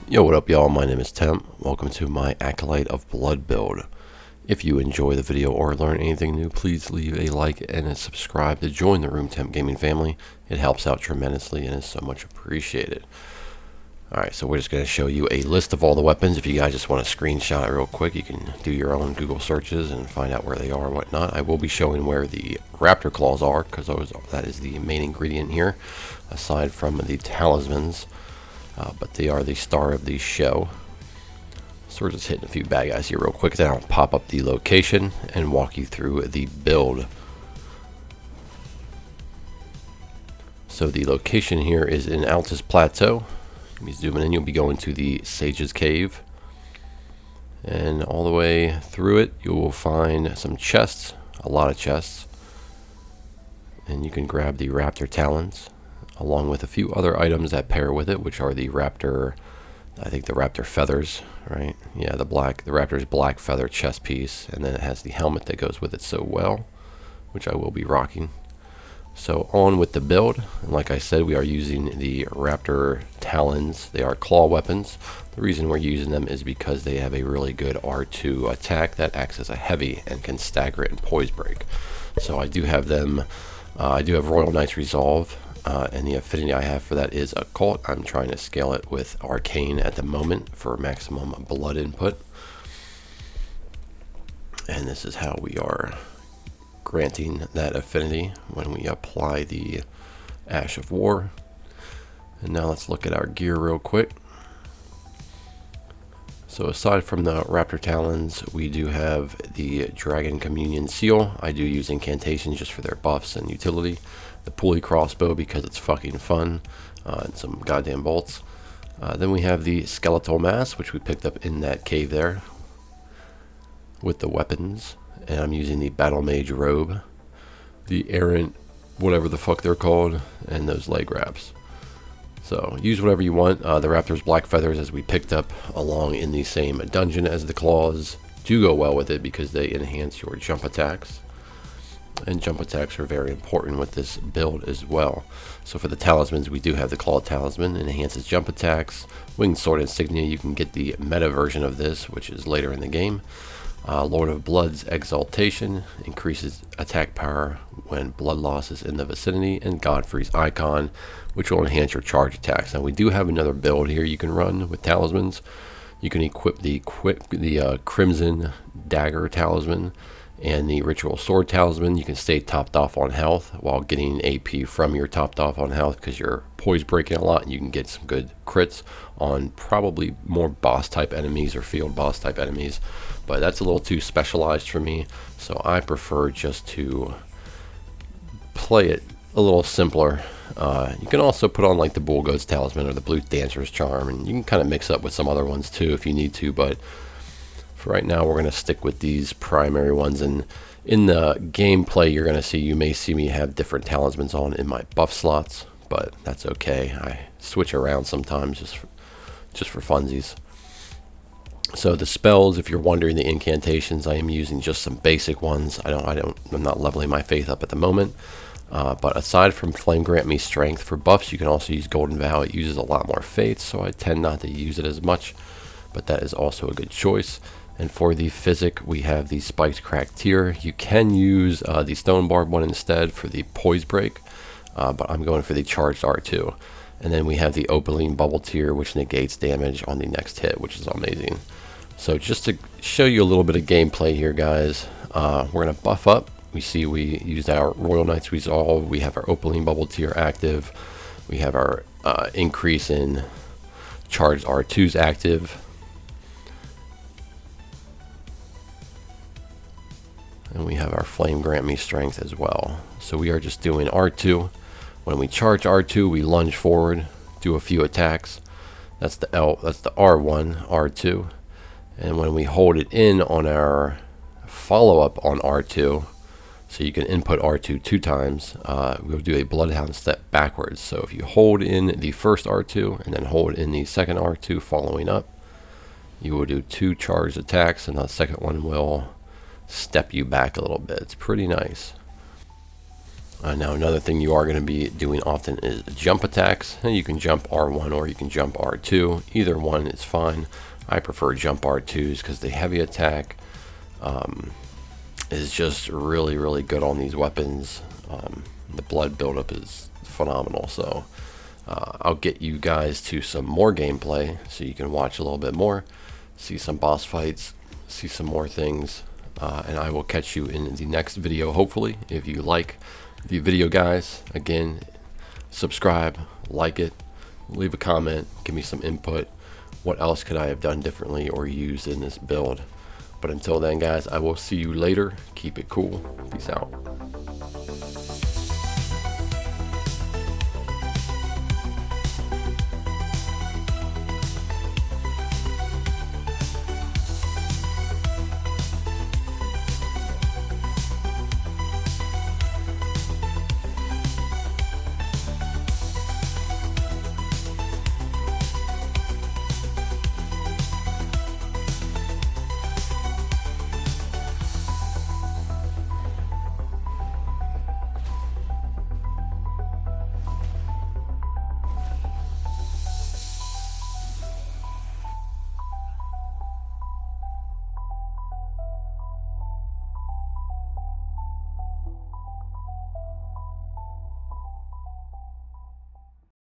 Yo, what up y'all? My name is Temp. Welcome to my Acolyte of Blood build. If you enjoy the video or learn anything new, please leave a like and a subscribe to join the Room Temp Gaming family. It helps out tremendously and is so much appreciated. Alright, so we're just going to show you a list of all the weapons. If you guys just want to screenshot it real quick, you can do your own Google searches and find out where they are and whatnot. I will be showing where the Raptor Claws are, because that is the main ingredient here, aside from the Talismans. But they are the star of the show. So we're just hitting a few bad guys here real quick. Then I'll pop up the location and walk you through the build. So the location here is in Altus Plateau. Let me zoom in. You'll be going to the Sage's Cave. And all the way through it, you will find some chests. A lot of chests. And you can grab the Raptor Talons, along with a few other items that pair with it, which are the Raptor, I think the Raptor feathers, right? Yeah, the Raptor's black feather chest piece, and then it has the helmet that goes with it so well, which I will be rocking. So on with the build, and like I said, we are using the Raptor Talons. They are claw weapons. The reason we're using them is because they have a really good R2 attack that acts as a heavy and can stagger it and poise break. So I do have them, I do have Royal Knight's Resolve. And the affinity I have for that is Occult. I'm trying to scale it with Arcane at the moment for maximum blood input. And this is how we are granting that affinity when we apply the Ash of War. And now let's look at our gear real quick. So aside from the Raptor Talons, we do have the Dragon Communion Seal. I do use incantations just for their buffs and utility. The Pulley Crossbow because it's fucking fun, and some goddamn bolts. Then we have the Skeletal Mask, which we picked up in that cave there with the weapons. And I'm using the Battlemage Robe, the Errant, whatever the fuck they're called, and those leg wraps. So use whatever you want. The Raptor's black feathers, as we picked up along in the same dungeon as the claws, do go well with it because they enhance your jump attacks. And jump attacks are very important with this build as well. So for the talismans, we do have the Claw Talisman, enhances jump attacks. Winged Sword Insignia, you can get the meta version of this, which is later in the game. Lord of Blood's Exaltation increases attack power when blood loss is in the vicinity, and Godfrey's Icon, which will enhance your charge attacks. Now we do have another build here you can run with talismans. You can equip the Crimson Dagger Talisman and the Ritual Sword Talisman. You can stay topped off on health while getting AP from your topped off on health because you're poise breaking a lot, and you can get some good crits on probably more boss type enemies or field boss type enemies. But that's a little too specialized for me, so I prefer just to play it a little simpler. You can also put on like the Bull Goat's Talisman or the Blue Dancer's Charm, and you can kind of mix up with some other ones too if you need to, but for right now we're going to stick with these primary ones. And in the gameplay you're going to see, you may see me have different talismans on in my buff slots, but that's okay. I switch around sometimes just for funsies. So the spells, if you're wondering, the incantations, I am using just some basic ones. I'm not leveling my faith up at the moment. But aside from Flame Grant Me Strength, for buffs you can also use Golden Vow. It uses a lot more faith, so I tend not to use it as much, but that is also a good choice. And for the Physick, we have the Spiked Crack Tier. You can use the Stone Barb one instead for the Poise Break, but I'm going for the Charged R2. And then we have the Opaline Bubbletear, which negates damage on the next hit, which is amazing. So just to show you a little bit of gameplay here, guys, we're going to buff up. We see we used our Royal Knight's Resolve. We have our Opaline Bubbletear active. We have our increase in Charged R2s active. And we have our Flame Grant Me Strength as well. So we are just doing R2. When we charge R2, we lunge forward, do a few attacks. That's the R1, R2. And when we hold it in on our follow-up on R2, so you can input R2 two times, we'll do a Bloodhound step backwards. So if you hold in the first R2 and then hold in the second R2 following up, you will do two charged attacks, and the second one will step you back a little bit. It's pretty nice. Now another thing you are going to be doing often is jump attacks. You can jump R1 or you can jump R2. Either one is fine. I prefer jump R2s because the heavy attack is just really, really good on these weapons. The blood buildup is phenomenal. So I'll get you guys to some more gameplay so you can watch a little bit more, see some boss fights, see some more things, and I will catch you in the next video, hopefully. If you like the video, guys, again, subscribe, like it, leave a comment, give me some input. What else could I have done differently or used in this build? But until then, guys, I will see you later. Keep it cool. Peace out.